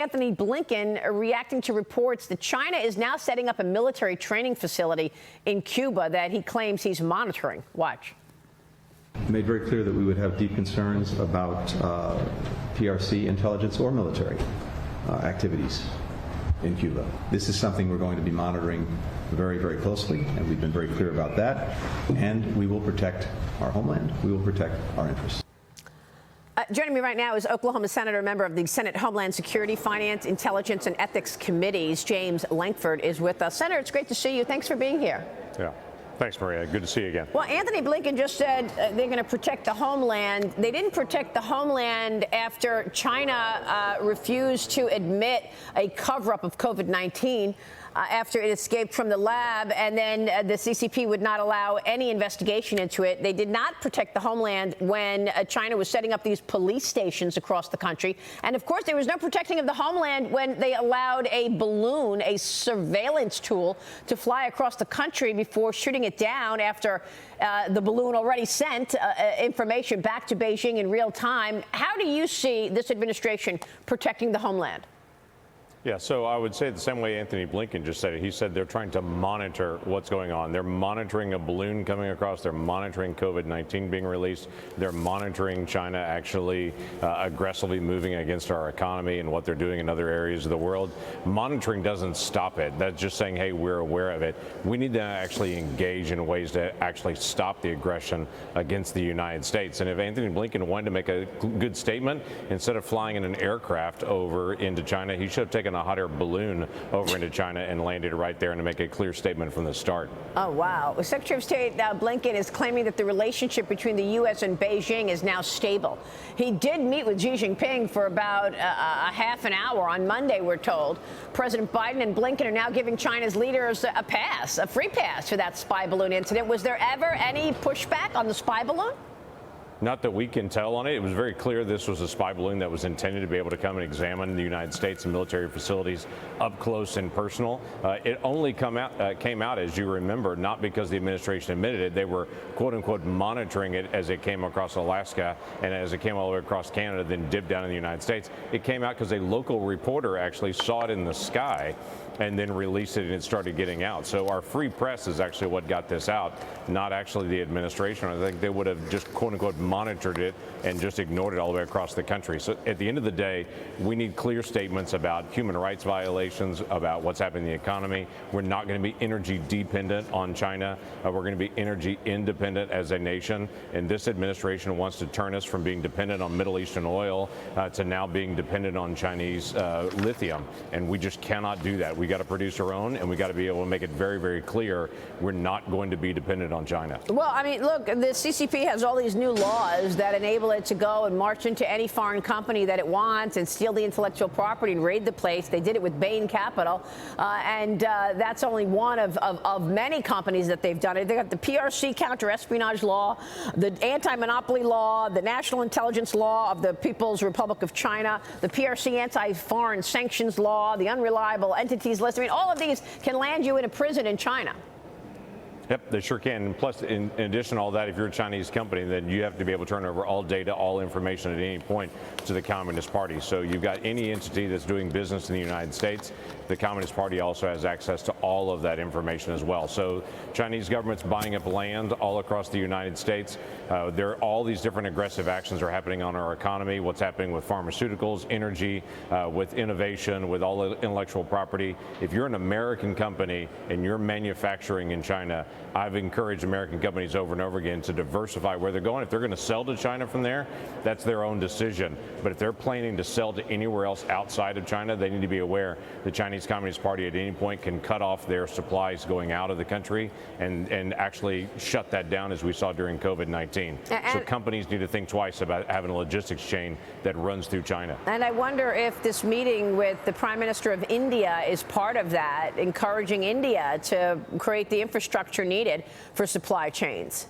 Antony Blinken reacting to reports that China is now setting up a military training facility in Cuba that he claims he's monitoring. Watch. Made very clear that we would have deep concerns about PRC intelligence or military activities in Cuba. This is something we're going to be monitoring very, very closely, and we've been very clear about that. And we will protect our homeland. We will protect our interests. Joining me right now is Oklahoma Senator, member of the Senate Homeland Security, Finance, Intelligence, and Ethics Committees. James Lankford is with us. Senator, it's great to see you. Thanks for being here. Yeah. Thanks, Maria. Good to see you again. Well, Antony Blinken just said they're going to protect the homeland. They didn't protect the homeland after China refused to admit a cover-up of COVID-19 after it escaped from the lab, and then the CCP would not allow any investigation into it. They did not protect the homeland when China was setting up these police stations across the country. And, of course, there was no protecting of the homeland when they allowed a balloon, a surveillance tool, to fly across the country before shooting it down after the balloon already sent information back to Beijing in real time. How do you see this administration protecting the homeland? Yeah, so I would say the same way Antony Blinken just said it. He said they're trying to monitor what's going on. They're monitoring a balloon coming across. They're monitoring COVID-19 being released. They're monitoring China actually aggressively moving against our economy and what they're doing in other areas of the world. Monitoring doesn't stop it. That's just saying, hey, we're aware of it. We need to actually engage in ways to actually stop the aggression against the United States. And if Antony Blinken wanted to make a good statement, instead of flying in an aircraft over into China, he should have taken a hot air balloon over into China and landed right there and to make a clear statement from the start. Oh, wow. Secretary of State Blinken is claiming that the relationship between the U.S. and Beijing is now stable. He did meet with Xi Jinping for about a half an hour on Monday, we're told. President Biden and Blinken are now giving China's leaders a pass, a free pass for that spy balloon incident. Was there ever any pushback on the spy balloon? Not that we can tell on it. It was very clear this was a spy balloon that was intended to be able to come and examine the United States and military facilities up close and personal. It only came out, as you remember, not because the administration admitted it. They were, quote unquote, monitoring it as it came across Alaska and as it came all the way across Canada, then dipped down in the United States. It came out because a local reporter actually saw it in the sky and then released it, and it started getting out. So our free press is actually what got this out, not actually the administration. I think they would have just, quote unquote, monitored it and just ignored it all the way across the country. So at the end of the day, we need clear statements about human rights violations, about what's happening in the economy. We're not going to be energy dependent on China. We're going to be energy independent as a nation. And this administration wants to turn us from being dependent on Middle Eastern oil to now being dependent on Chinese lithium. And we just cannot do that. We got to produce our own, and we got to be able to make it very, very clear we're not going to be dependent on China. Well, I mean, look, the CCP has all these new laws that enable it to go and march into any foreign company that it wants and steal the intellectual property and raid the place. They did it with Bain Capital, and that's only one of many companies that they've done it. They got the PRC counter-espionage law, the anti-monopoly law, the national intelligence law of the People's Republic of China, the PRC anti-foreign sanctions law, the unreliable entities list. I mean, all of these can land you in a prison in China. Yep, they sure can. And plus, in addition to all that, if you're a Chinese company, then you have to be able to turn over all data, all information at any point to the Communist Party. So you've got any entity that's doing business in the United States, the Communist Party also has access to all of that information as well. So Chinese government's buying up land all across the United States. There are all these different aggressive actions are happening on our economy, what's happening with pharmaceuticals, energy, with innovation, with all the intellectual property. If you're an American company and you're manufacturing in China, I've encouraged American companies over and over again to diversify where they're going. If they're going to sell to China from there, that's their own decision. But if they're planning to sell to anywhere else outside of China, they need to be aware the Chinese Communist Party at any point can cut off their supplies going out of the country and actually shut that down, as we saw during COVID-19. So companies need to think twice about having a logistics chain that runs through China. And I wonder if this meeting with the Prime Minister of India is part of that, encouraging India to create the infrastructure needed for supply chains.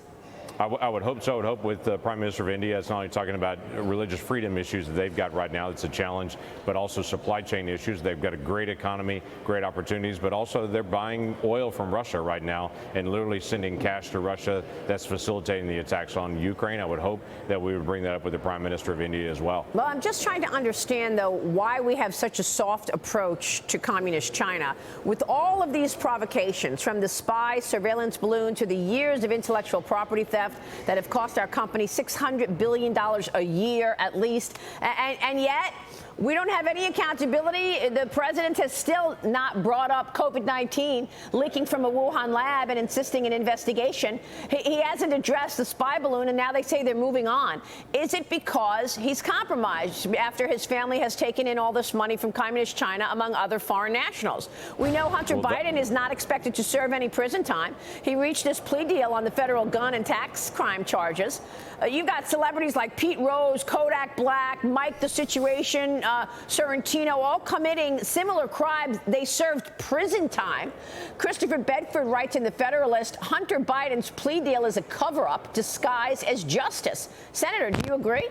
I would hope so. I would hope with the Prime Minister of India, it's not only talking about religious freedom issues that they've got right now, it's a challenge, but also supply chain issues. They've got a great economy, great opportunities, but also they're buying oil from Russia right now and literally sending cash to Russia. That's facilitating the attacks on Ukraine. I would hope that we would bring that up with the Prime Minister of India as well. Well, I'm just trying to understand, though, why we have such a soft approach to communist China. With all of these provocations, from the spy surveillance balloon to the years of intellectual property theft that have cost our company $600 billion a year at least, and yet we don't have any accountability. The president has still not brought up COVID-19 leaking from a Wuhan lab and insisting an investigation. He hasn't addressed the spy balloon, and now they say they're moving on. Is it because he's compromised after his family has taken in all this money from communist China, among other foreign nationals? We know Hunter Biden is not expected to serve any prison time. He reached this plea deal on the federal gun and tax crime charges. You've got celebrities like Pete Rose, Kodak Black, Mike the Situation, Sorrentino, all committing similar crimes. They served prison time. Christopher Bedford writes in the Federalist, Hunter Biden's plea deal is a cover-up disguised as justice. Senator, do you agree?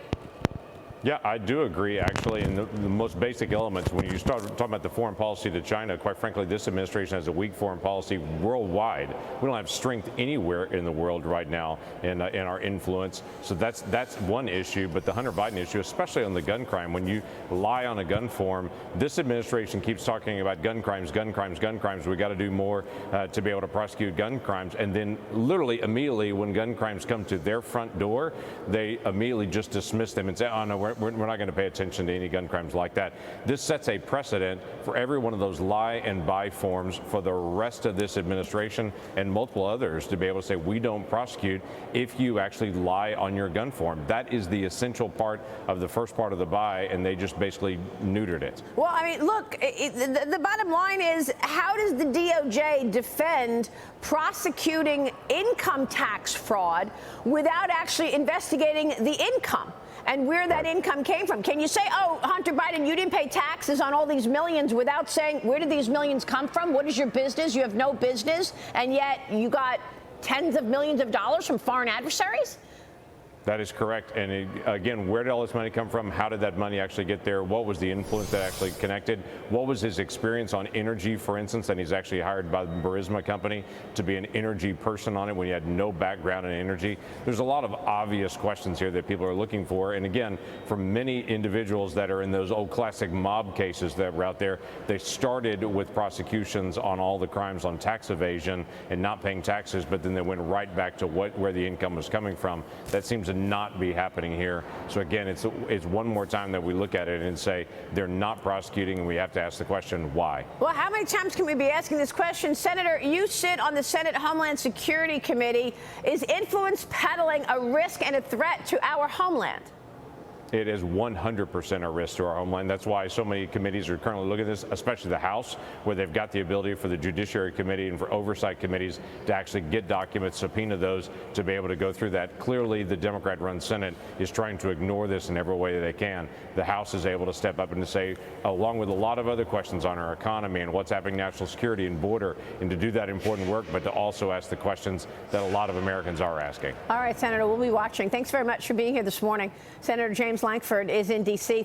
Yeah, I do agree, actually. And the most basic elements, when you start talking about the foreign policy to China, quite frankly, this administration has a weak foreign policy worldwide. We don't have strength anywhere in the world right now in our influence. So that's one issue. But the Hunter Biden issue, especially on the gun crime, when you lie on a gun form, this administration keeps talking about gun crimes, gun crimes, gun crimes. We got to do more to be able to prosecute gun crimes. And then literally immediately when gun crimes come to their front door, they immediately just dismiss them and say, oh, no, we're not going to pay attention to any gun crimes like that. This sets a precedent for every one of those lie and buy forms for the rest of this administration and multiple others to be able to say, we don't prosecute if you actually lie on your gun form. That is the essential part of the first part of the buy, and they just basically neutered it. Well, I mean, look, the bottom line is, how does the DOJ defend prosecuting income tax fraud without actually investigating the income and where that income came from? Can you say, oh, Hunter Biden, you didn't pay taxes on all these millions, without saying, where did these millions come from? What is your business? You have no business, and yet you got tens of millions of dollars from foreign adversaries? That is correct. And again, where did all this money come from? How did that money actually get there? What was the influence that actually connected? What was his experience on energy, for instance? And he's actually hired by the Burisma company to be an energy person on it when he had no background in energy. There's a lot of obvious questions here that people are looking for. And again, for many individuals that are in those old classic mob cases that were out there, they started with prosecutions on all the crimes on tax evasion and not paying taxes, but then they went right back to where the income was coming from. That seems to not be happening here. So again, it's one more time that we look at it and say they're not prosecuting, and we have to ask the question, why? Well, how many times can we be asking this question? Senator, you sit on the Senate Homeland Security Committee. Is influence peddling a risk and a threat to our homeland? It is 100% a risk to our homeland. That's why so many committees are currently looking at this, especially the House, where they've got the ability for the Judiciary Committee and for oversight committees to actually get documents, subpoena those, to be able to go through that. Clearly, the Democrat-run Senate is trying to ignore this in every way that they can. The House is able to step up and to say, along with a lot of other questions on our economy and what's happening national security and border, and to do that important work, but to also ask the questions that a lot of Americans are asking. All right, Senator, we'll be watching. Thanks very much for being here this morning. Senator James Lankford is in D.C.